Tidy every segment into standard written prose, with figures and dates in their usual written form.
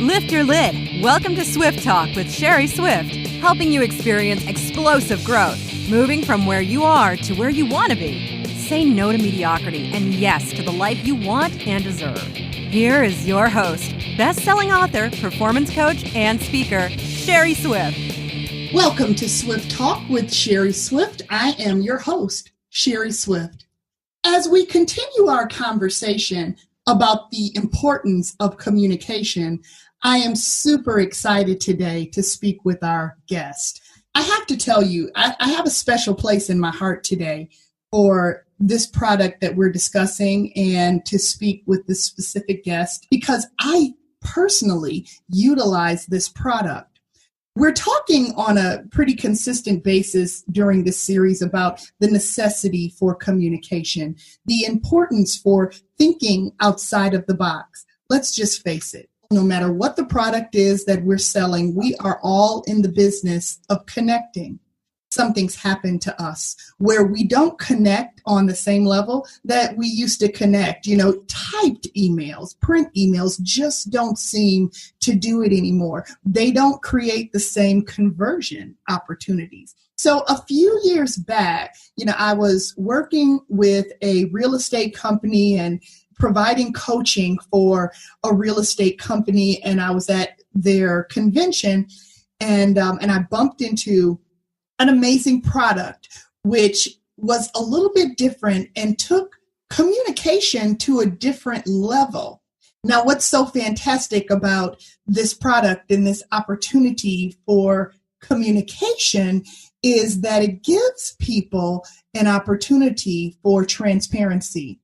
Lift your lid. Welcome to Swift Talk with Sherry Swift, helping you experience explosive growth, moving from where you are to where you want to be. Say no to mediocrity and yes to the life you want and deserve. Here is your host, best-selling author, performance coach, and speaker, Sherry Swift. Welcome to Swift Talk with Sherry Swift. I am your host, Sherry Swift. As we continue our conversation about the importance of communication, I am super excited today to speak with our guest. I have to tell you, I have a special place in my heart today for this product that we're discussing and to speak with this specific guest because I personally utilize this product. We're talking on a pretty consistent basis during this series about the necessity for communication, the importance for thinking outside of the box. Let's just face it. No matter what the product is that we're selling, we are all in the business of connecting. Something's happened to us where we don't connect on the same level that we used to connect. Typed emails, print emails just don't seem to do it anymore. They don't create the same conversion opportunities. So a few years back, I was working with a real estate company and providing coaching for a real estate company. And I was at their convention and I bumped into an amazing product, which was a little bit different and took communication to a different level. Now, what's so fantastic about this product and this opportunity for communication is that it gives people an opportunity for transparency,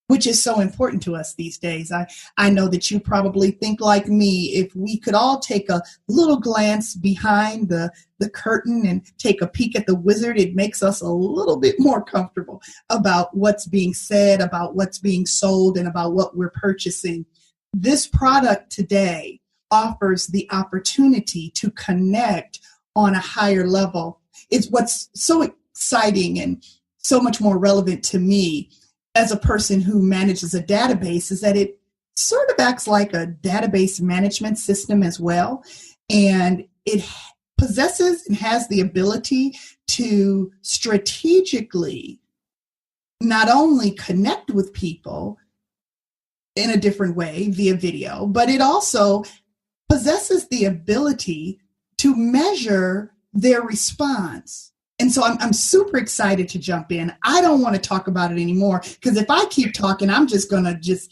which is so important to us these days. I know that you probably think like me. If we could all take a little glance behind the curtain and take a peek at the wizard, it makes us a little bit more comfortable about what's being said, about what's being sold, and about what we're purchasing. This product today offers the opportunity to connect on a higher level. It's what's so exciting and so much more relevant to me as a person who manages a database is that it sort of acts like a database management system as well. And it possesses and has the ability to strategically not only connect with people in a different way via video, but it also possesses the ability to measure their response. And so I'm super excited to jump in. I don't want to talk about it anymore because if I keep talking, I'm just going to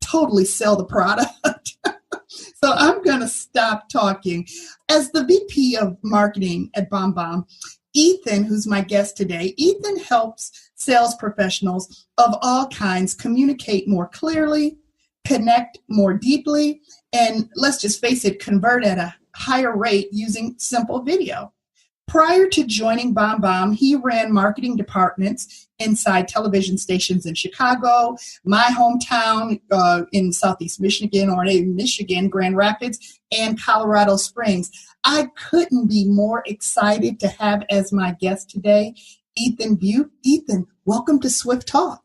totally sell the product. So I'm going to stop talking. As the VP of Marketing at BombBomb, Ethan, who's my guest today, Ethan helps sales professionals of all kinds communicate more clearly, connect more deeply, and let's just face it, convert at a higher rate using simple video. Prior to joining BombBomb, he ran marketing departments inside television stations in Chicago, my hometown in Southeast Michigan, or in Michigan, Grand Rapids, and Colorado Springs. I couldn't be more excited to have as my guest today, Ethan Butte. Ethan, welcome to Swift Talk.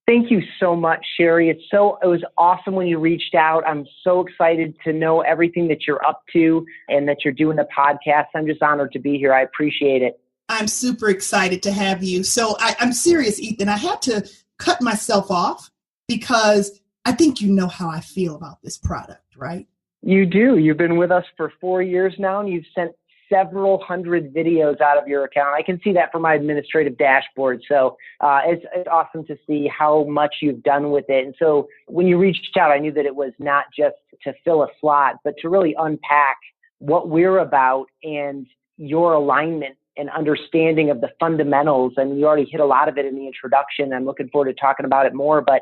Thank you so much, Sherry. It was awesome when you reached out. I'm so excited to know everything that you're up to and that you're doing the podcast. I'm just honored to be here. I appreciate it. I'm super excited to have you. So I'm serious, Ethan. I had to cut myself off because I think you know how I feel about this product, right? You do. You've been with us for 4 years now, and you've sent several hundred videos out of your account. I can see that from my administrative dashboard. So it's awesome to see how much you've done with it. And so when you reached out, I knew that it was not just to fill a slot, but to really unpack what we're about and your alignment and understanding of the fundamentals. And you already hit a lot of it in the introduction. I'm looking forward to talking about it more. But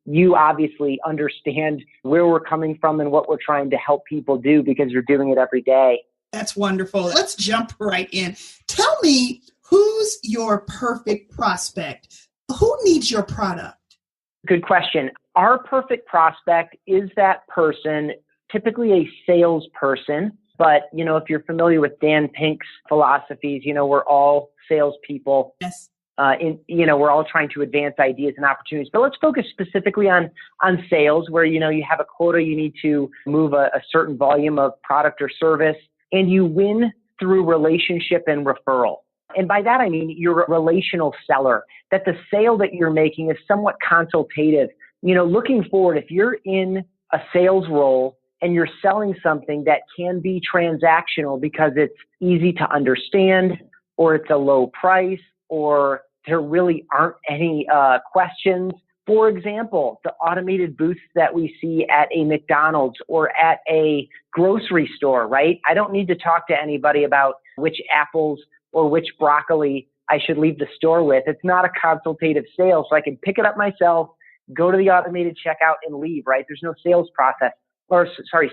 you obviously understand where we're coming from and what we're trying to help people do because you're doing it every day. That's wonderful. Let's jump right in. Tell me, who's your perfect prospect? Who needs your product? Good question. Our perfect prospect is that person, typically a salesperson. But, if you're familiar with Dan Pink's philosophies, we're all salespeople. Yes. We're all trying to advance ideas and opportunities, but let's focus specifically on sales where, you have a quota, you need to move a certain volume of product or service, and you win through relationship and referral. And by that, I mean, you're a relational seller, that the sale that you're making is somewhat consultative. Looking forward, if you're in a sales role and you're selling something that can be transactional because it's easy to understand, or it's a low price, or there really aren't any questions. For example, the automated booths that we see at a McDonald's or at a grocery store, right? I don't need to talk to anybody about which apples or which broccoli I should leave the store with. It's not a consultative sale, so I can pick it up myself, go to the automated checkout and leave, right? There's no sales process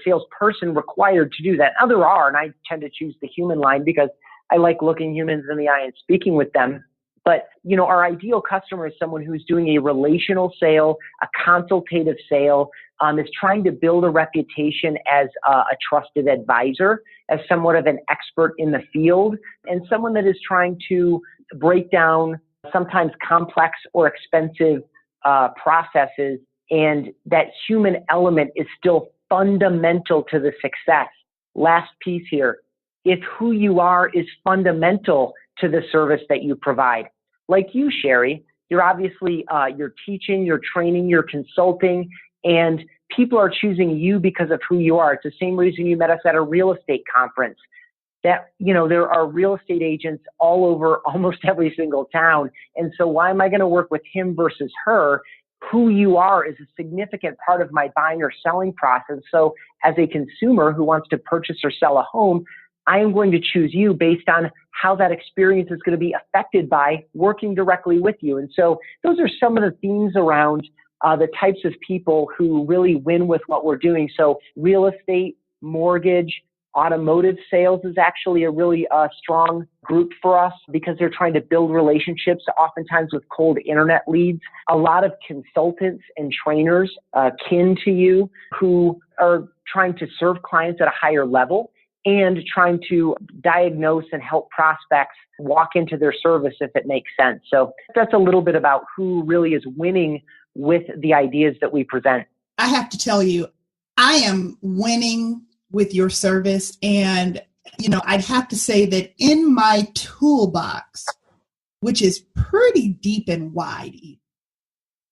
salesperson required to do that. Now there are, and I tend to choose the human line because I like looking humans in the eye and speaking with them. But, our ideal customer is someone who's doing a relational sale, a consultative sale, is trying to build a reputation as a trusted advisor, as somewhat of an expert in the field, and someone that is trying to break down sometimes complex or expensive processes. And that human element is still fundamental to the success. Last piece here. If who you are is fundamental to the service that you provide. Like you, Sherry, you're obviously, you're teaching, you're training, you're consulting, and people are choosing you because of who you are. It's the same reason you met us at a real estate conference. That, there are real estate agents all over almost every single town. And so why am I going to work with him versus her? Who you are is a significant part of my buying or selling process. So as a consumer who wants to purchase or sell a home, I am going to choose you based on how that experience is going to be affected by working directly with you. And so those are some of the themes around the types of people who really win with what we're doing. So real estate, mortgage, automotive sales is actually a really strong group for us because they're trying to build relationships, oftentimes with cold internet leads. A lot of consultants and trainers kin to you who are trying to serve clients at a higher level and trying to diagnose and help prospects walk into their service if it makes sense. So that's a little bit about who really is winning with the ideas that we present. I have to tell you, I am winning with your service. And, I'd have to say that in my toolbox, which is pretty deep and wide,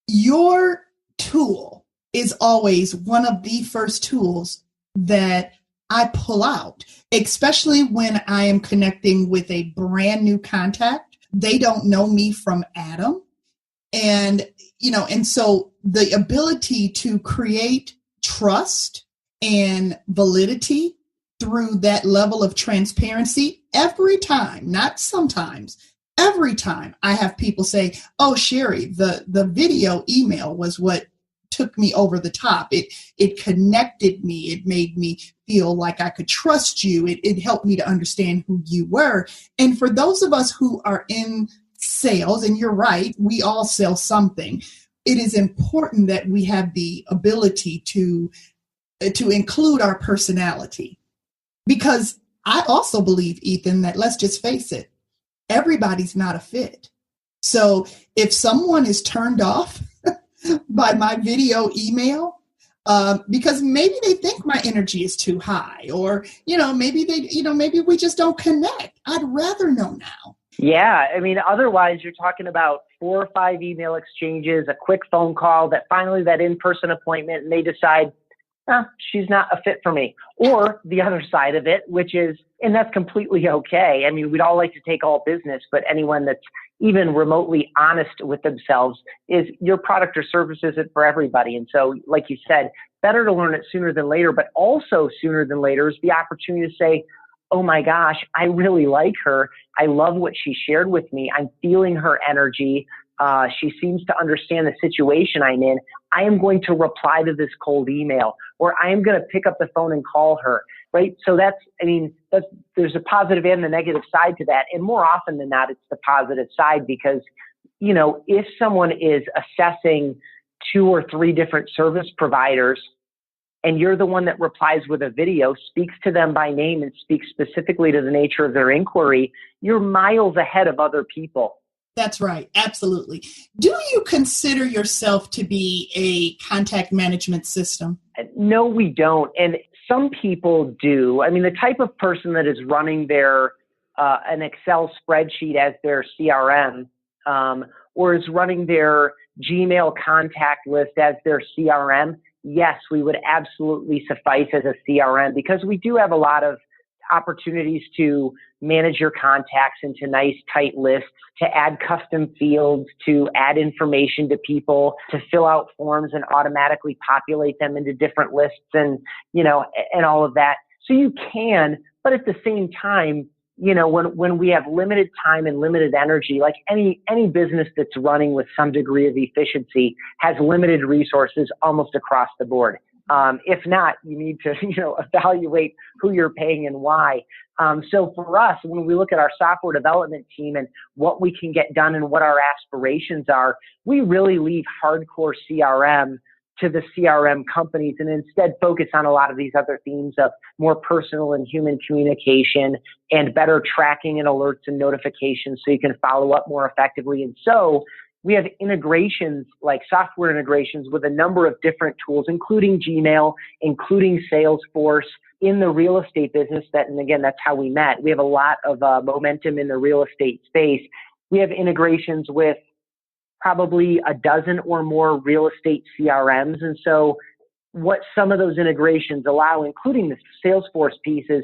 your tool is always one of the first tools that I pull out, especially when I am connecting with a brand new contact. They don't know me from Adam. And so the ability to create trust and validity through that level of transparency every time, not sometimes, every time I have people say, oh, Sherry, the video email was what took me over the top. It connected me. It made me feel like I could trust you. It helped me to understand who you were. And for those of us who are in sales, and you're right, we all sell something, it is important that we have the ability to include our personality. Because I also believe, Ethan, that let's just face it, everybody's not a fit. So if someone is turned off by my video email, because maybe they think my energy is too high, or, maybe we just don't connect. I'd rather know now. Yeah. I mean, otherwise you're talking about 4 or 5 email exchanges, a quick phone call, that finally that in-person appointment, and they decide, she's not a fit for me. Or the other side of it, which is, and that's completely okay. I mean, we'd all like to take all business, but anyone that's even remotely honest with themselves is your product or service isn't for everybody. And so, like you said, better to learn it sooner than later, but also sooner than later is the opportunity to say, oh my gosh, I really like her. I love what she shared with me. I'm feeling her energy. She seems to understand the situation I'm in. I am going to reply to this cold email, or I am going to pick up the phone and call her, right? So there's a positive and the negative side to that. And more often than not, it's the positive side because, if someone is assessing 2 or 3 different service providers and you're the one that replies with a video, speaks to them by name and speaks specifically to the nature of their inquiry, you're miles ahead of other people. That's right. Absolutely. Do you consider yourself to be a contact management system? No, we don't. And some people do. I mean, the type of person that is running their an Excel spreadsheet as their CRM, or is running their Gmail contact list as their CRM, yes, we would absolutely suffice as a CRM because we do have a lot of opportunities to manage your contacts into nice, tight lists, to add custom fields, to add information to people, to fill out forms and automatically populate them into different lists and, and all of that. So you can, but at the same time, when we have limited time and limited energy, like any business that's running with some degree of efficiency has limited resources almost across the board. If not, you need to, evaluate who you're paying and why. So for us, when we look at our software development team and what we can get done and what our aspirations are, we really leave hardcore CRM to the CRM companies and instead focus on a lot of these other themes of more personal and human communication and better tracking and alerts and notifications so you can follow up more effectively. And so we have integrations, like software integrations with a number of different tools, including Gmail, including Salesforce in the real estate business. And again, that's how we met. We have a lot of momentum in the real estate space. We have integrations with probably a dozen or more real estate CRMs. And so what some of those integrations allow, including the Salesforce piece, is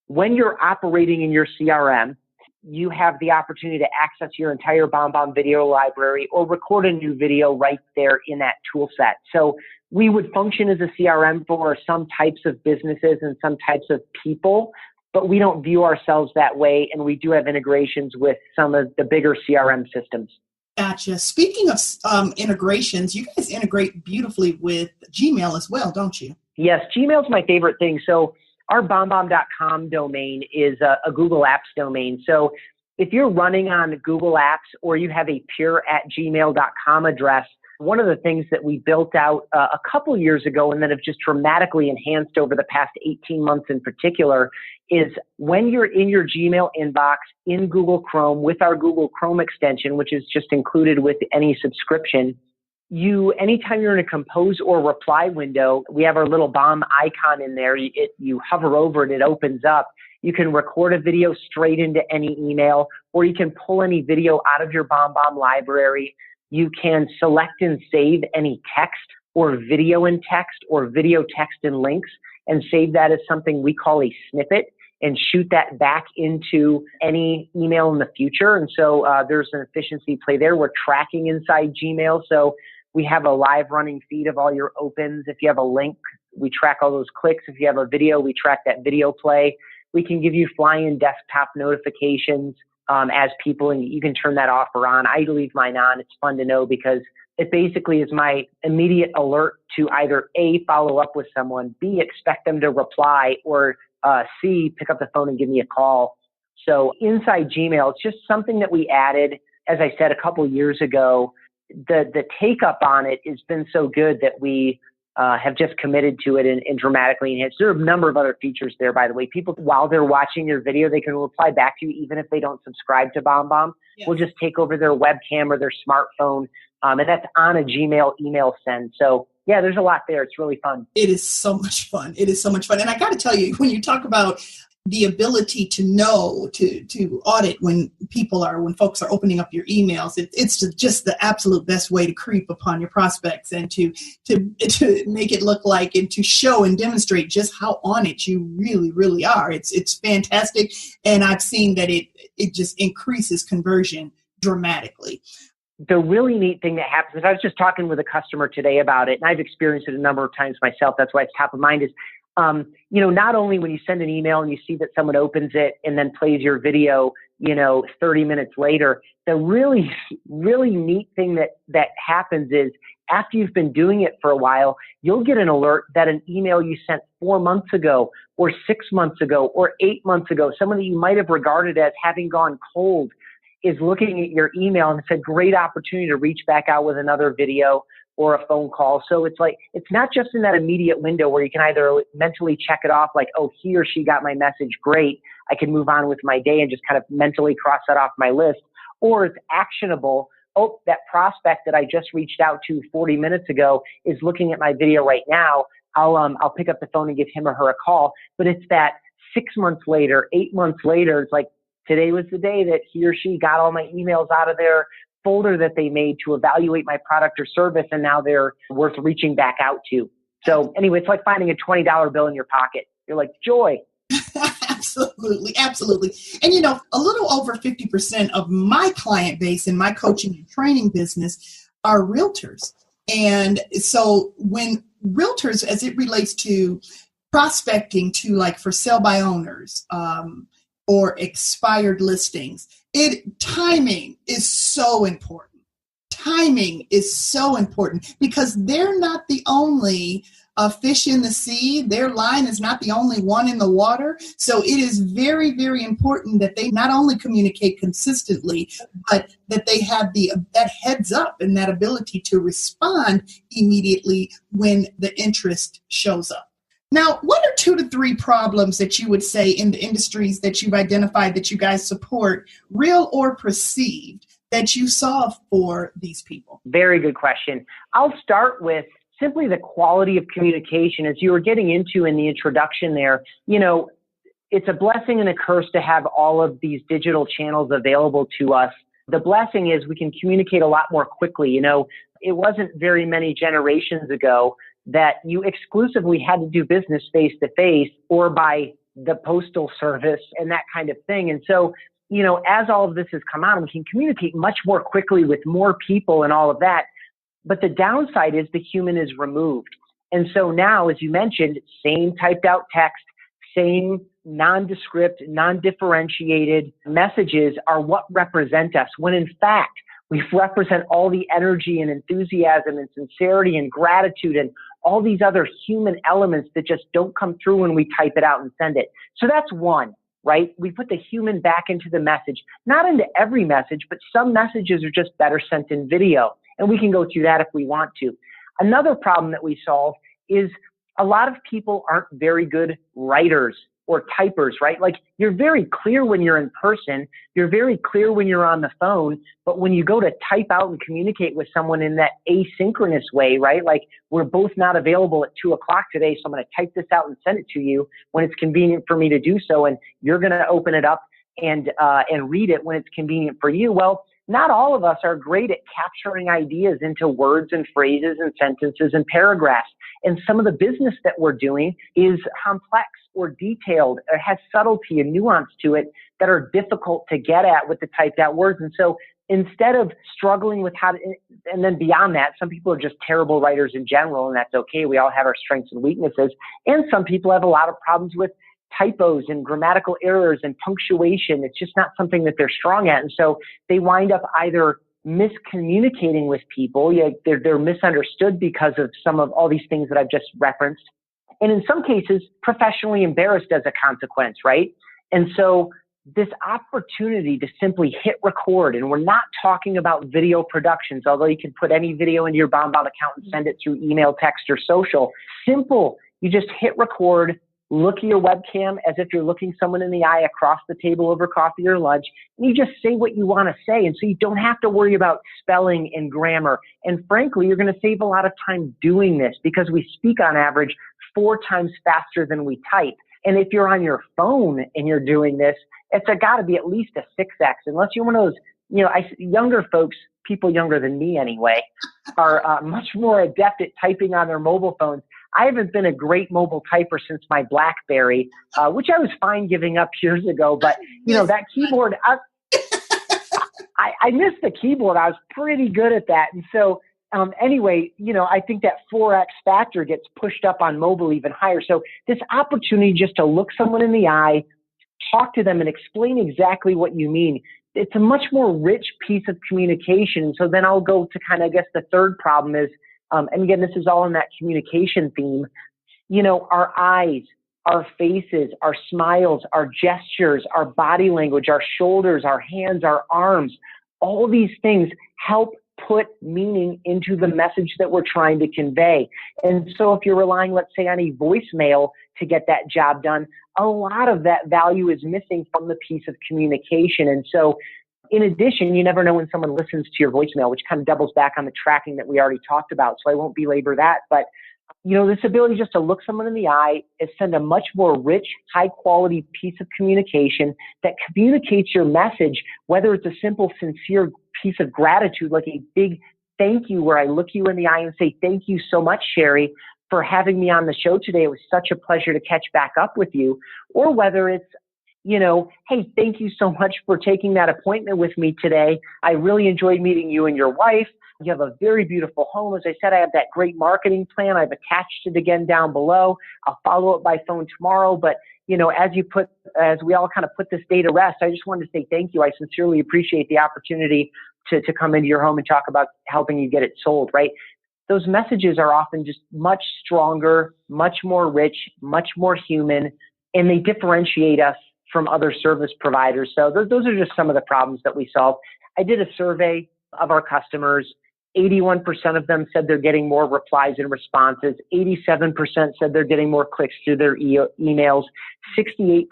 when you're operating in your CRM, you have the opportunity to access your entire BombBomb video library or record a new video right there in that tool set. So we would function as a CRM for some types of businesses and some types of people, but we don't view ourselves that way. And we do have integrations with some of the bigger CRM systems. Gotcha. Speaking of integrations, you guys integrate beautifully with Gmail as well, don't you? Yes, Gmail's my favorite thing. So our BombBomb.com domain is a Google Apps domain. So if you're running on Google Apps or you have a pure@gmail.com address, one of the things that we built out a couple years ago and that have just dramatically enhanced over the past 18 months in particular is when you're in your Gmail inbox in Google Chrome with our Google Chrome extension, which is just included with any subscription, anytime you're in a compose or reply window, we have our little bomb icon in there. You hover over it, it opens up. You can record a video straight into any email, or you can pull any video out of your BombBomb library. You can select and save any text or video in text or video text and links and save that as something we call a snippet and shoot that back into any email in the future. And so there's an efficiency play there. We're tracking inside Gmail. So we have a live running feed of all your opens. If you have a link, we track all those clicks. If you have a video, we track that video play. We can give you fly-in desktop notifications as people, and you can turn that off or on. I leave mine on. It's fun to know because it basically is my immediate alert to either A, follow up with someone, B, expect them to reply, or C, pick up the phone and give me a call. So inside Gmail, it's just something that we added, as I said, a couple years ago. The take up on it has been so good that we have just committed to it and dramatically enhanced. There are a number of other features there, by the way. People, while they're watching your video, they can reply back to you even if they don't subscribe to BombBomb. Yes. We'll just take over their webcam or their smartphone, and that's on a Gmail email send. So yeah, there's a lot there. It's really fun. It is so much fun. It is so much fun. And I got to tell you, when you talk about the ability to know, to audit when folks are opening up your emails, it's just the absolute best way to creep upon your prospects and to make it look like and to show and demonstrate just how on it you really, really are. It's fantastic. And I've seen that it just increases conversion dramatically. The really neat thing that happens is I was just talking with a customer today about it, and I've experienced it a number of times myself. That's why it's top of mind is, not only when you send an email and you see that someone opens it and then plays your video, 30 minutes later, the really, really neat thing that happens is after you've been doing it for a while, you'll get an alert that an email you sent 4 months ago or 6 months ago or 8 months ago, someone that you might have regarded as having gone cold, is looking at your email, and it's a great opportunity to reach back out with another video or a phone call. So it's not just in that immediate window where you can either mentally check it off like, oh, he or she got my message, great, I can move on with my day and just kind of mentally cross that off my list. or it's actionable. Oh, that prospect that I just reached out to 40 minutes ago is looking at my video right now. I'll pick up the phone and give him or her a call. But it's that 6 months later, 8 months later, it's like today was the day that he or she got all my emails out of their folder that they made to evaluate my product or service, and now they're worth reaching back out to. So anyway, it's like finding a $20 bill in your pocket. You're like, joy. Absolutely. Absolutely. And, a little over 50% of my client base in my coaching and training business are realtors. And so when realtors, as it relates to prospecting to like for sale by owners or expired listings, timing is so important. Timing is so important because they're not the only fish in the sea. Their line is not the only one in the water. So it is very, very important that they not only communicate consistently, but that they have that heads up and that ability to respond immediately when the interest shows up. Now, what are 2 to 3 problems that you would say in the industries that you've identified that you guys support, real or perceived, that you solve for these people? Very good question. I'll start with simply the quality of communication. As you were getting into in the introduction there, it's a blessing and a curse to have all of these digital channels available to us. The blessing is we can communicate a lot more quickly. It wasn't very many generations ago that you exclusively had to do business face to face or by the postal service and that kind of thing. And so, as all of this has come out, we can communicate much more quickly with more people and all of that. But the downside is the human is removed. And so now, as you mentioned, same typed out text, same nondescript, non-differentiated messages are what represent us, when in fact, we represent all the energy and enthusiasm and sincerity and gratitude and all these other human elements that just don't come through when we type it out and send it. So that's one, right? We put the human back into the message, not into every message, but some messages are just better sent in video. And we can go through that if we want to. Another problem that we solve is a lot of people aren't very good writers or typers, right? Like you're very clear when you're in person, you're very clear when you're on the phone, but when you go to type out and communicate with someone in that asynchronous way, right? Like we're both not available at 2:00 today, so I'm going to type this out and send it to you when it's convenient for me to do so, and you're going to open it up and read it when it's convenient for you. Well, not all of us are great at capturing ideas into words and phrases and sentences and paragraphs. And some of the business that we're doing is complex or detailed, or has subtlety and nuance to it that are difficult to get at with the typed out words. And so instead of struggling with how to, and then beyond that, some people are just terrible writers in general, and that's okay. We all have our strengths and weaknesses. And some people have a lot of problems with typos and grammatical errors and punctuation. It's just not something that they're strong at. And so they wind up either miscommunicating with people. They're misunderstood because of some of all these things that I've just referenced. And in some cases, professionally embarrassed as a consequence, right? And so this opportunity to simply hit record, and we're not talking about video productions, although you can put any video into your BombBomb account and send it through email, text, or social. Simple. You just hit record, look at your webcam as if you're looking someone in the eye across the table over coffee or lunch, and you just say what you want to say. And so you don't have to worry about spelling and grammar. And frankly, you're going to save a lot of time doing this because we speak on average 4 times faster than we type. And if you're on your phone and you're doing this, it's got to be at least a 6x, unless you're one of those, younger folks, people younger than me anyway, are much more adept at typing on their mobile phones. I haven't been a great mobile typer since my BlackBerry, which I was fine giving up years ago. But, that keyboard, I missed the keyboard. I was pretty good at that. And so anyway, I think that 4x factor gets pushed up on mobile even higher. So this opportunity just to look someone in the eye, talk to them and explain exactly what you mean. It's a much more rich piece of communication. So then I'll go to kind of, I guess the third problem is, and again, this is all in that communication theme, our eyes, our faces, our smiles, our gestures, our body language, our shoulders, our hands, our arms, all these things help put meaning into the message that we're trying to convey. And so if you're relying, let's say, on a voicemail to get that job done, a lot of that value is missing from the piece of communication. And so In addition, you never know when someone listens to your voicemail, which kind of doubles back on the tracking that we already talked about. So I won't belabor that. But, this ability just to look someone in the eye and send a much more rich, high quality piece of communication that communicates your message, whether it's a simple, sincere piece of gratitude, like a big thank you where I look you in the eye and say, thank you so much, Sherry, for having me on the show today. It was such a pleasure to catch back up with you. Or whether it's, hey, thank you so much for taking that appointment with me today. I really enjoyed meeting you and your wife. You have a very beautiful home. As I said, I have that great marketing plan. I've attached it again down below. I'll follow up by phone tomorrow. But, as we all kind of put this day to rest, I just wanted to say thank you. I sincerely appreciate the opportunity to come into your home and talk about helping you get it sold, right? Those messages are often just much stronger, much more rich, much more human, and they differentiate us from other service providers. So those are just some of the problems that we solve. I did a survey of our customers. 81% of them said they're getting more replies and responses. 87% said they're getting more clicks through their emails. 68%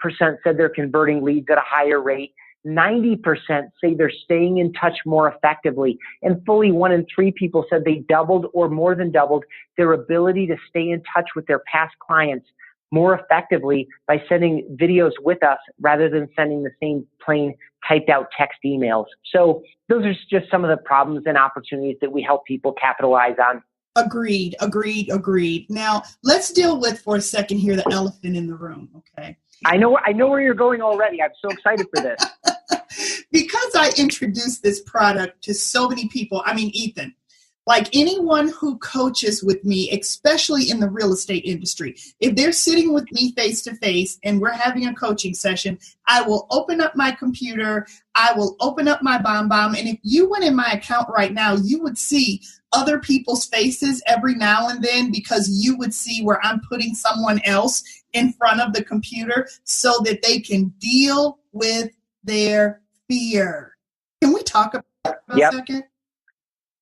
said they're converting leads at a higher rate. 90% say they're staying in touch more effectively. And fully 1 in 3 people said they doubled or more than doubled their ability to stay in touch with their past clients more effectively by sending videos with us rather than sending the same plain typed out text emails. So those are just some of the problems and opportunities that we help people capitalize on. Agreed. Now, let's deal with for a second here the elephant in the room, okay? I know where you're going already. I'm so excited for this. Because I introduced this product to so many people, Ethan, like anyone who coaches with me, especially in the real estate industry, if they're sitting with me face to face and we're having a coaching session, I will open up my computer, I will open up my BombBomb, and if you went in my account right now, you would see other people's faces every now and then, because you would see where I'm putting someone else in front of the computer so that they can deal with their fear. Can we talk about that for a second?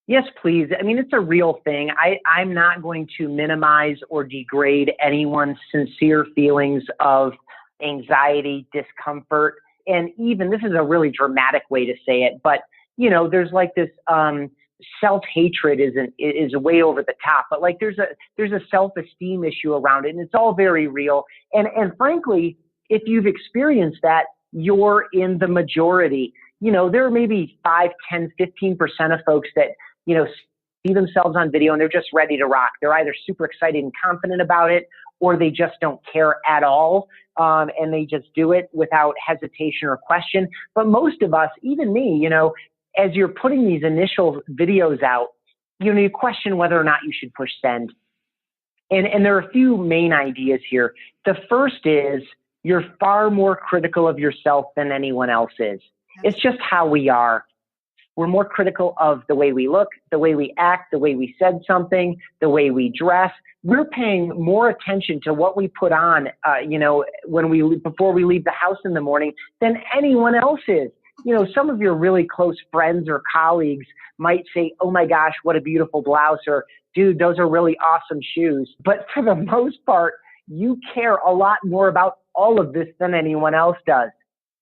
Yes, please. It's a real thing. I'm not going to minimize or degrade anyone's sincere feelings of anxiety, discomfort. And even, this is a really dramatic way to say it, but, there's like this self-hatred is way over the top, but like there's a self-esteem issue around it, and it's all very real. And frankly, if you've experienced that, you're in the majority. There are maybe 5, 10, 15% of folks that, see themselves on video and they're just ready to rock. They're either super excited and confident about it, or they just don't care at all. And they just do it without hesitation or question. But most of us, even me, as you're putting these initial videos out, you question whether or not you should push send. And there are a few main ideas here. The first is you're far more critical of yourself than anyone else is. It's just how we are. We're more critical of the way we look, the way we act, the way we said something, the way we dress. We're paying more attention to what we put on, before we leave the house in the morning than anyone else is. Some of your really close friends or colleagues might say, oh my gosh, what a beautiful blouse, or dude, those are really awesome shoes. But for the most part, you care a lot more about all of this than anyone else does,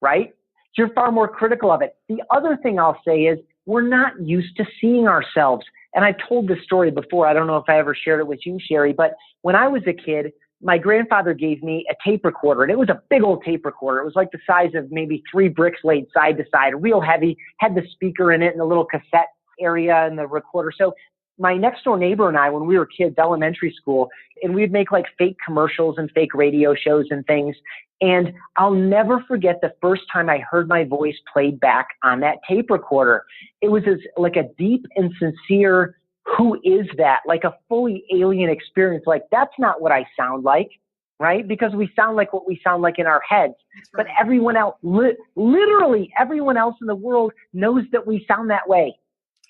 right? You're far more critical of it. The other thing I'll say is we're not used to seeing ourselves. And I've told this story before. I don't know if I ever shared it with you, Sherry, but when I was a kid, my grandfather gave me a tape recorder, and it was a big old tape recorder. It was like the size of maybe 3 bricks laid side to side, real heavy, had the speaker in it and the little cassette area and the recorder. So my next door neighbor and I, when we were kids, elementary school, and we'd make like fake commercials and fake radio shows and things. And I'll never forget the first time I heard my voice played back on that tape recorder. It was like a deep and sincere, who is that? Like a fully alien experience. Like, that's not what I sound like, right? Because we sound like what we sound like in our heads. Right. But everyone else, literally everyone else in the world knows that we sound that way,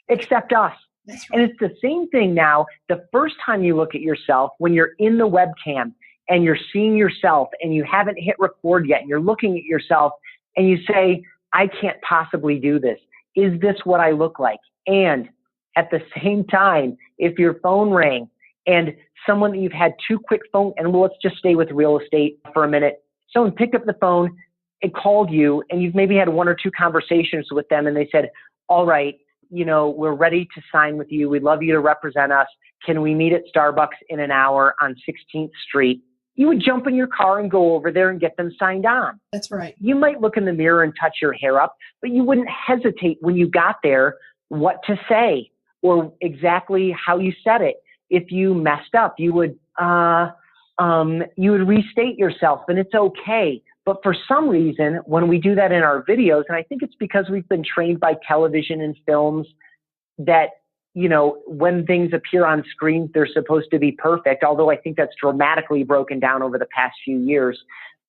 except us. Right. And it's the same thing now. The first time you look at yourself, when you're in the webcam and you're seeing yourself and you haven't hit record yet, and you're looking at yourself and you say, I can't possibly do this. Is this what I look like? And at the same time, if your phone rang and someone that you've had 2 quick phone, and let's just stay with real estate for a minute. Someone picked up the phone, it called you and you've maybe had one or two conversations with them and they said, all right, we're ready to sign with you. We'd love you to represent us. Can we meet at Starbucks in an hour on 16th Street? You would jump in your car and go over there and get them signed on. That's right. You might look in the mirror and touch your hair up, but you wouldn't hesitate when you got there what to say or exactly how you said it. If you messed up, you would restate yourself, and it's okay. But for some reason, when we do that in our videos, and I think it's because we've been trained by television and films that, when things appear on screens, they're supposed to be perfect. Although I think that's dramatically broken down over the past few years.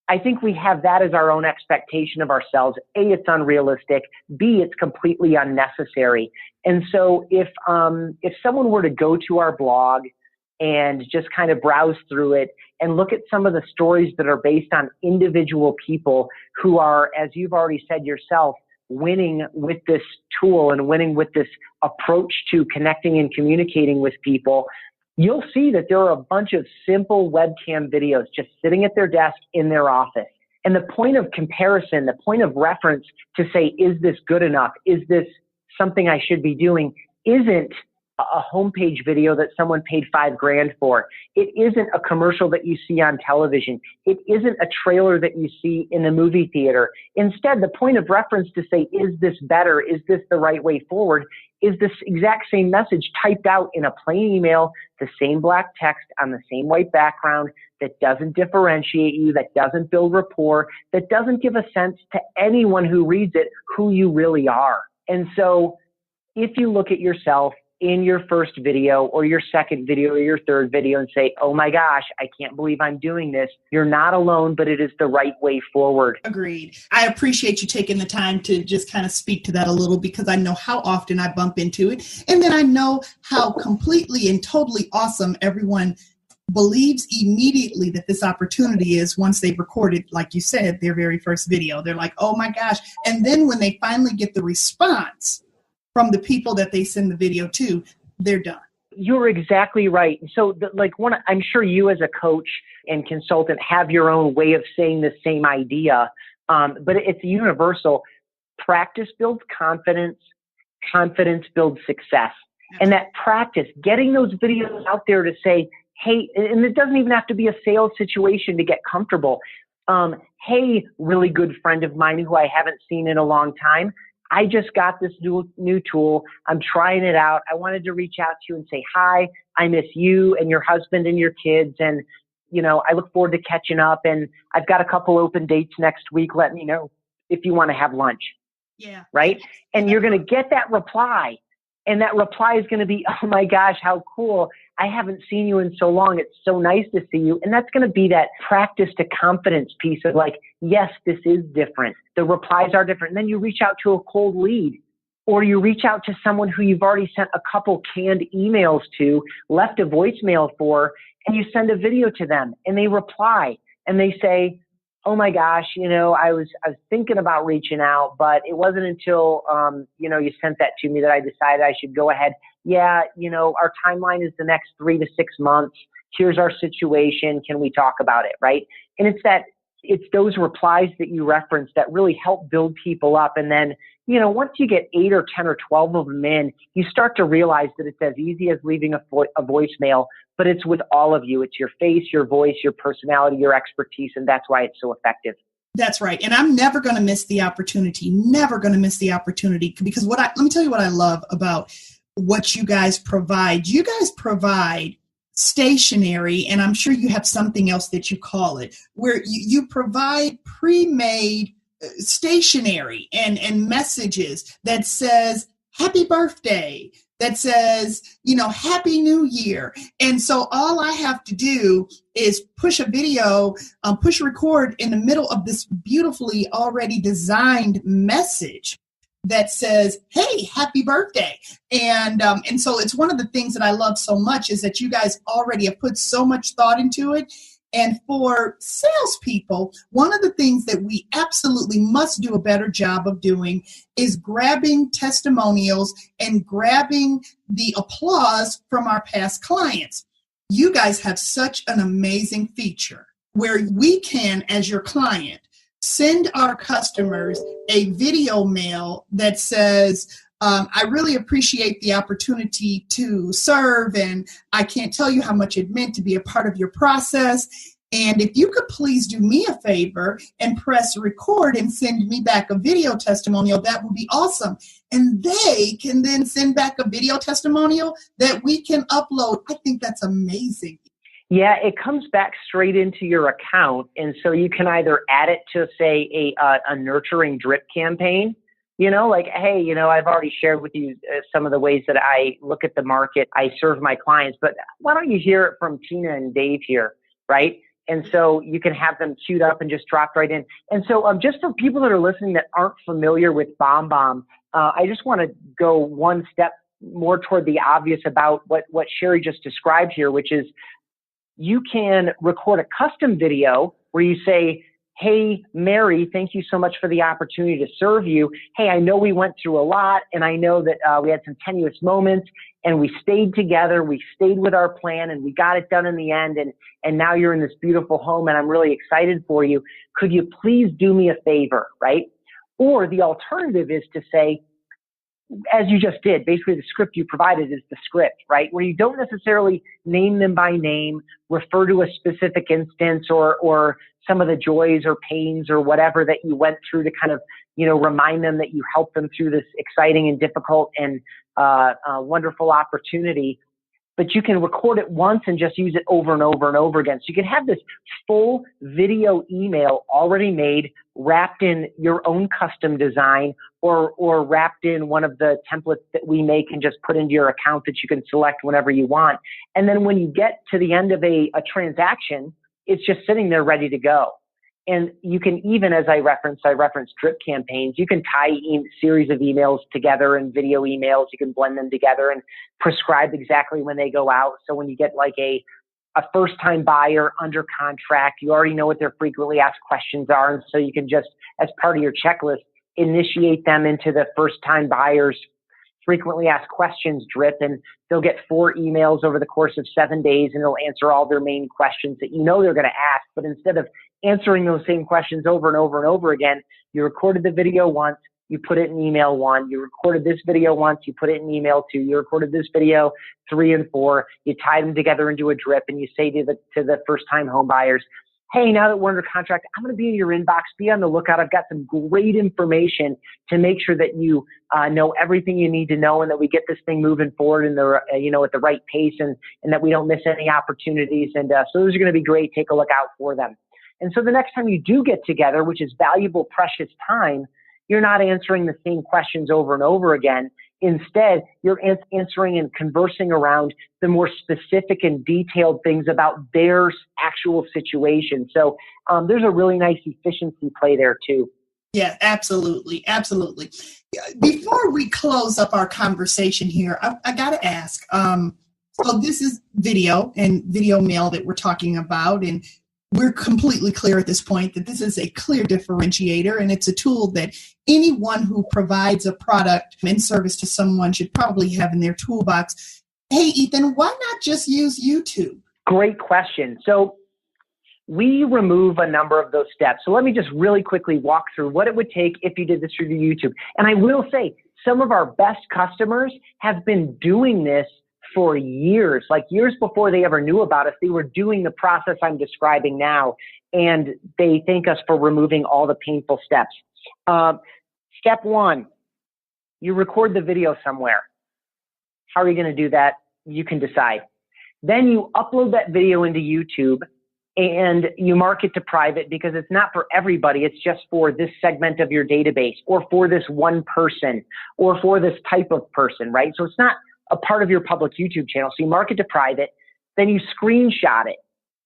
I think we have that as our own expectation of ourselves. A, it's unrealistic. B, it's completely unnecessary. And so if someone were to go to our blog and just kind of browse through it and look at some of the stories that are based on individual people who are, as you've already said yourself, winning with this tool and winning with this approach to connecting and communicating with people, you'll see that there are a bunch of simple webcam videos just sitting at their desk in their office. And the point of comparison, the point of reference to say, is this good enough? Is this something I should be doing? Isn't a homepage video that someone paid $5,000 for. It isn't a commercial that you see on television. It isn't a trailer that you see in the movie theater. Instead, the point of reference to say, is this better? Is this the right way forward? Is this exact same message typed out in a plain email, the same black text on the same white background that doesn't differentiate you, that doesn't build rapport, that doesn't give a sense to anyone who reads it who you really are. And so if you look at yourself in your first video or your second video or your third video and say, oh my gosh, I can't believe I'm doing this, you're not alone, but it is the right way forward. Agreed. I appreciate you taking the time to just kind of speak to that a little, because I know how often I bump into it. And then I know how completely and totally awesome everyone believes immediately that this opportunity is once they've recorded, like you said, their very first video. They're like, oh my gosh. And then when they finally get the response from the people that they send the video to, they're done. You're exactly right. So I'm sure you as a coach and consultant have your own way of saying the same idea, but it's universal. Practice builds confidence. Confidence builds success. And that practice, getting those videos out there to say, hey, and it doesn't even have to be a sales situation to get comfortable. Hey, really good friend of mine who I haven't seen in a long time, I just got this new tool. I'm trying it out. I wanted to reach out to you and say, hi, I miss you and your husband and your kids. And, I look forward to catching up. And I've got a couple open dates next week. Let me know if you want to have lunch. Yeah. Right. And you're going to get that reply. And that reply is going to be, oh my gosh, how cool. I haven't seen you in so long. It's so nice to see you. And that's going to be that practice to confidence piece of like, yes, this is different. The replies are different. And then you reach out to a cold lead, or you reach out to someone who you've already sent a couple canned emails to, left a voicemail for, and you send a video to them and they reply and they say, oh my gosh, I was thinking about reaching out, but it wasn't until, you sent that to me that I decided I should go ahead. Yeah, our timeline is the next 3 to 6 months. Here's our situation. Can we talk about it? Right. And it's those replies that you reference that really help build people up. And then, once you get 8 or 10 or 12 of them in, you start to realize that it's as easy as leaving a voicemail, but it's with all of you. It's your face, your voice, your personality, your expertise. And that's why it's so effective. That's right. And I'm never going to miss the opportunity, because let me tell you what I love about what you guys provide. You guys provide stationery, and I'm sure you have something else that you call it, where you provide pre-made stationery and messages that says, happy birthday, that says, happy new year. And so all I have to do is push a video, push record in the middle of this beautifully already designed message that says, hey, happy birthday. And so it's one of the things that I love so much is that you guys already have put so much thought into it. And for salespeople, one of the things that we absolutely must do a better job of doing is grabbing testimonials and grabbing the applause from our past clients. You guys have such an amazing feature where we can, as your client, send our customers a video mail that says, I really appreciate the opportunity to serve, and I can't tell you how much it meant to be a part of your process. And if you could please do me a favor and press record and send me back a video testimonial, that would be awesome. And they can then send back a video testimonial that we can upload. I think that's amazing. Yeah, it comes back straight into your account. And so you can either add it to, say, a nurturing drip campaign, like, hey, I've already shared with you some of the ways that I look at the market, I serve my clients, but why don't you hear it from Tina and Dave here, right? And so you can have them queued up and just drop right in. And so just for people that are listening that aren't familiar with BombBomb, I just want to go one step more toward the obvious about what Sherry just described here, which is you can record a custom video where you say, hey, Mary, thank you so much for the opportunity to serve you. Hey, I know we went through a lot, and I know that we had some tenuous moments, and we stayed together. We stayed with our plan, and we got it done in the end. And now you're in this beautiful home, and I'm really excited for you. Could you please do me a favor, right? Or the alternative is to say, as you just did, basically the script you provided is the script, right? Where you don't necessarily name them by name, refer to a specific instance or some of the joys or pains or whatever that you went through to kind of, remind them that you helped them through this exciting and difficult and wonderful opportunity. But you can record it once and just use it over and over and over again. So you can have this full video email already made, wrapped in your own custom design or wrapped in one of the templates that we make and just put into your account that you can select whenever you want. And then when you get to the end of a transaction, it's just sitting there ready to go. And you can even, as I referenced drip campaigns. You can tie series of emails together and video emails. You can blend them together and prescribe exactly when they go out. So when you get like a first-time buyer under contract, you already know what their frequently asked questions are. And so you can just, as part of your checklist, initiate them into the first-time buyers frequently asked questions drip, and they'll get 4 emails over the course of 7 days, and it'll answer all their main questions that they're going to ask. But instead of answering those same questions over and over and over again, you recorded the video once, you put it in email 1, you recorded this video once, you put it in email 2, you recorded this video 3 and 4, you tie them together into a drip, and you say to the first-time home buyers, hey, now that we're under contract, I'm going to be in your inbox. Be on the lookout. I've got some great information to make sure that you know everything you need to know, and that we get this thing moving forward in the at the right pace, and that we don't miss any opportunities. And so those are going to be great. Take a look out for them. And so the next time you do get together, which is valuable, precious time, you're not answering the same questions over and over again. Instead, you're answering and conversing around the more specific and detailed things about their actual situation. So there's a really nice efficiency play there too. Yeah, absolutely. Absolutely. Before we close up our conversation here, I got to ask, so this is video and video mail that we're talking about, and we're completely clear at this point that this is a clear differentiator, and it's a tool that anyone who provides a product and service to someone should probably have in their toolbox. Hey, Ethan, why not just use YouTube? Great question. So we remove a number of those steps. So let me just really quickly walk through what it would take if you did this through YouTube. And I will say some of our best customers have been doing this for years, like years before they ever knew about us. They were doing the process I'm describing now, and they thank us for removing all the painful steps. Step 1, you record the video somewhere. How are you going to do that? You can decide. Then you upload that video into YouTube, and you mark it to private because it's not for everybody. It's just for this segment of your database, or for this one person, or for this type of person, right? So it's not a part of your public YouTube channel. So you mark it to private, then you screenshot it,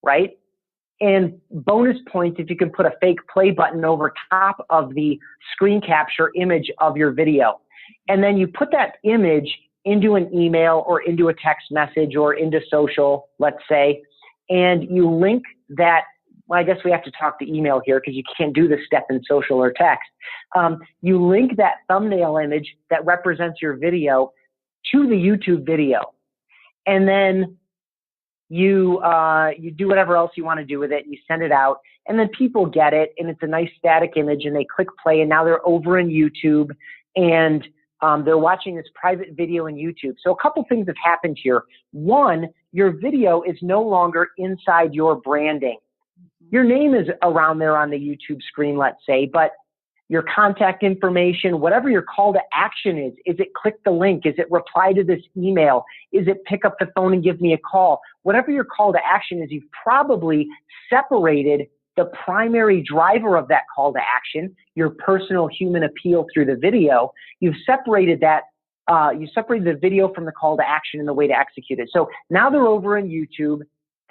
right? And bonus points if you can put a fake play button over top of the screen capture image of your video. And then you put that image into an email or into a text message or into social, let's say, and you link that. Well, I guess we have to talk to email here because you can't do this step in social or text. You link that thumbnail image that represents your video to the YouTube video. And then you do whatever else you want to do with it. You send it out, and then people get it, and it's a nice static image, and they click play, and now they're over in YouTube, and they're watching this private video in YouTube. So a couple things have happened here. One, your video is no longer inside your branding. Your name is around there on the YouTube screen, let's say, but your contact information, whatever your call to action is it click the link? Is it reply to this email? Is it pick up the phone and give me a call? Whatever your call to action is, you've probably separated the primary driver of that call to action, your personal human appeal through the video. You've separated that. You separated the video from the call to action and the way to execute it. So now they're over in YouTube.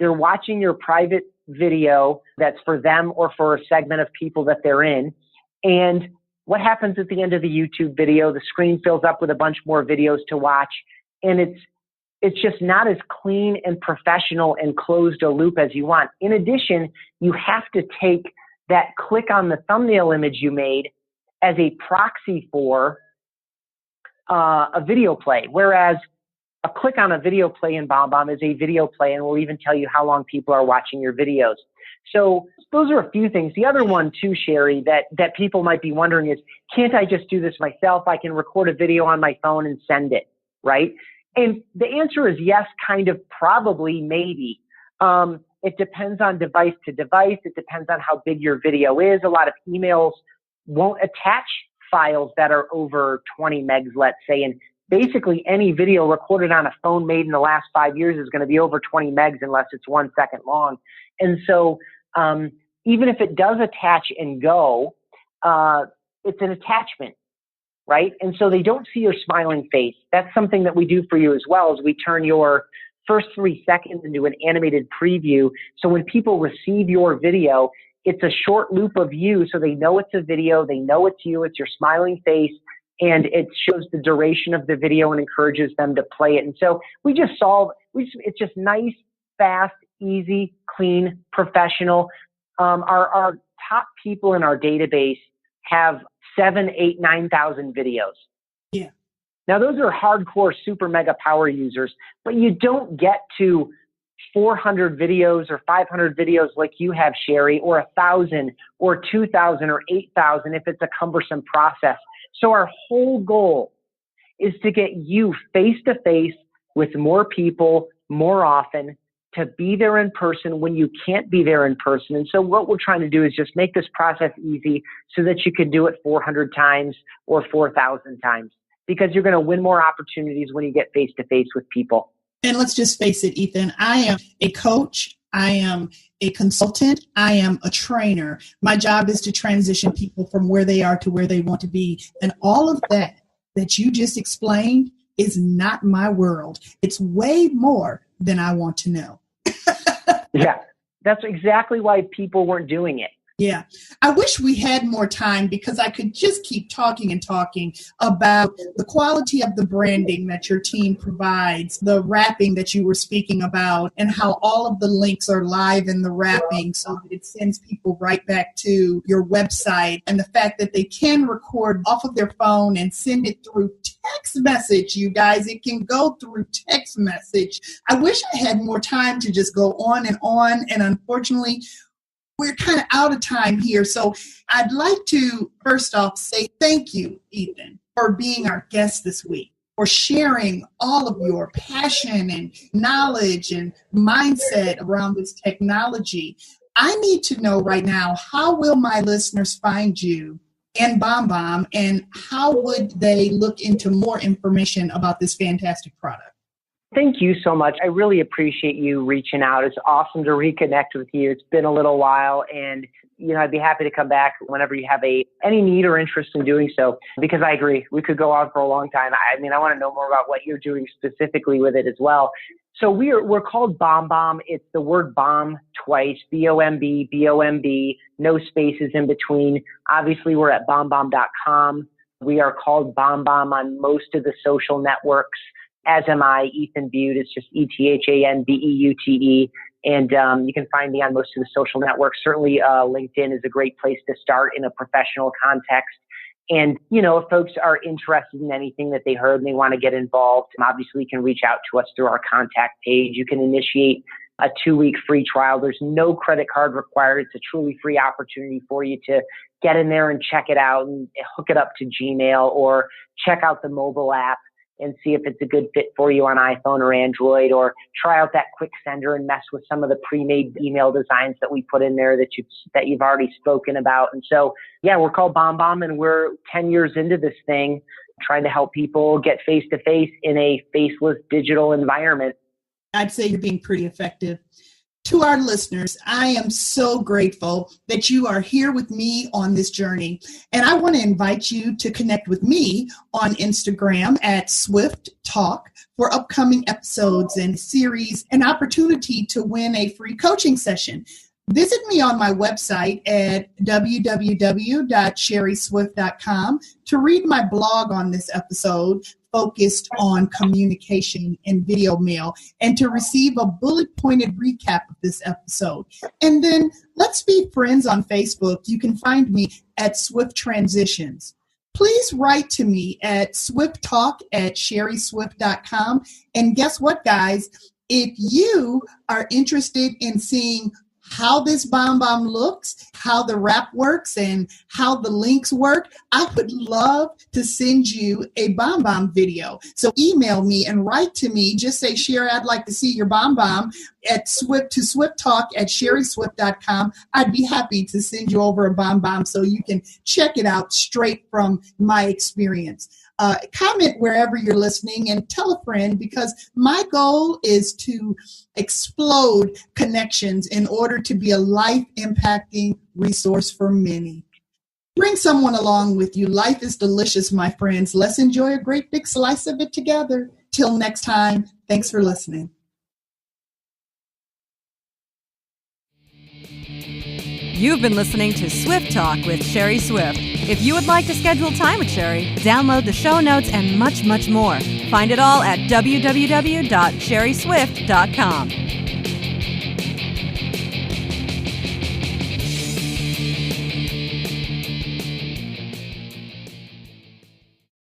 They're watching your private video that's for them or for a segment of people that they're in. And what happens at the end of the YouTube video? The screen fills up with a bunch more videos to watch. And it's just not as clean and professional and closed a loop as you want. In addition, you have to take that click on the thumbnail image you made as a proxy for a video play, whereas a click on a video play in BombBomb is a video play and will even tell you how long people are watching your videos. So those are a few things. The other one too, Sherry, that people might be wondering is, can't I just do this myself? I can record a video on my phone and send it, right? And the answer is yes, kind of, probably, maybe. It depends on device to device. It depends on how big your video is. A lot of emails won't attach files that are over 20 megs, let's say. And basically any video recorded on a phone made in the last 5 years is going to be over 20 megs unless it's 1 second long. And so even if it does attach and go, it's an attachment, right? And so they don't see your smiling face. That's something that we do for you as well, is we turn your first 3 seconds into an animated preview. So when people receive your video, it's a short loop of you, so they know it's a video, they know it's you, it's your smiling face, and it shows the duration of the video and encourages them to play it. And so it's just nice, fast, easy, clean, professional. Our top people in our database have 7,000, 8,000, 9,000 videos. Yeah. Now those are hardcore super mega power users, but you don't get to 400 videos or 500 videos like you have, Sherry, or 1,000 or 2,000 or 8,000 if it's a cumbersome process. So our whole goal is to get you face to face with more people more often, to be there in person when you can't be there in person. And so what we're trying to do is just make this process easy so that you can do it 400 times or 4,000 times, because you're going to win more opportunities when you get face to face with people. And let's just face it, Ethan, I am a coach. I am a consultant. I am a trainer. My job is to transition people from where they are to where they want to be. And all of that you just explained is not my world. It's way more than I want to know. Yeah, that's exactly why people weren't doing it. Yeah. I wish we had more time, because I could just keep talking and talking about the quality of the branding that your team provides, the wrapping that you were speaking about, and how all of the links are live in the wrapping so that it sends people right back to your website, and the fact that they can record off of their phone and send it through text message, you guys. It can go through text message. I wish I had more time to just go on, and unfortunately, we're kind of out of time here. So I'd like to first off say thank you, Ethan, for being our guest this week, for sharing all of your passion and knowledge and mindset around this technology. I need to know right now, how will my listeners find you and BombBomb, and how would they look into more information about this fantastic product? Thank you so much. I really appreciate you reaching out. It's awesome to reconnect with you. It's been a little while, and I'd be happy to come back whenever you have any need or interest in doing so, because I agree, we could go on for a long time. I want to know more about what you're doing specifically with it as well. So we're called BombBomb. It's the word bomb twice, B-O-M-B, B-O-M-B, no spaces in between. Obviously, we're at BombBomb.com. We are called BombBomb on most of the social networks, as am I, Ethan Beute. It's just ETHANBEUTE. And you can find me on most of the social networks. Certainly LinkedIn is a great place to start in a professional context. And, if folks are interested in anything that they heard and they want to get involved, obviously you can reach out to us through our contact page. You can initiate a 2-week free trial. There's no credit card required. It's a truly free opportunity for you to get in there and check it out and hook it up to Gmail or check out the mobile app and see if it's a good fit for you on iPhone or Android, or try out that quick sender and mess with some of the pre-made email designs that we put in there that you've already spoken about. And so, yeah, we're called BombBomb, and we're 10 years into this thing, trying to help people get face-to-face in a faceless digital environment. I'd say you're being pretty effective. To our listeners, I am so grateful that you are here with me on this journey. And I want to invite you to connect with me on Instagram at Swift Talk for upcoming episodes and series, an opportunity to win a free coaching session. Visit me on my website at www.sherryswift.com to read my blog on this episode focused on communication and video mail, and to receive a bullet-pointed recap of this episode. And then let's be friends on Facebook. You can find me at Swift Transitions. Please write to me at swifttalk@sherryswift.com. And guess what, guys? If you are interested in seeing how this BombBomb looks, how the wrap works, and how the links work, I would love to send you a BombBomb video. So email me and write to me. Just say, Sherry, I'd like to see your BombBomb at swifttalk@sherryswift.com. I'd be happy to send you over a BombBomb so you can check it out straight from my experience. Comment wherever you're listening and tell a friend, because my goal is to explode connections in order to be a life-impacting resource for many. Bring someone along with you. Life is delicious, my friends. Let's enjoy a great big slice of it together. Till next time, thanks for listening. You've been listening to Swift Talk with Sherry Swift. If you would like to schedule time with Sherry, download the show notes and much, much more. Find it all at www.sherryswift.com.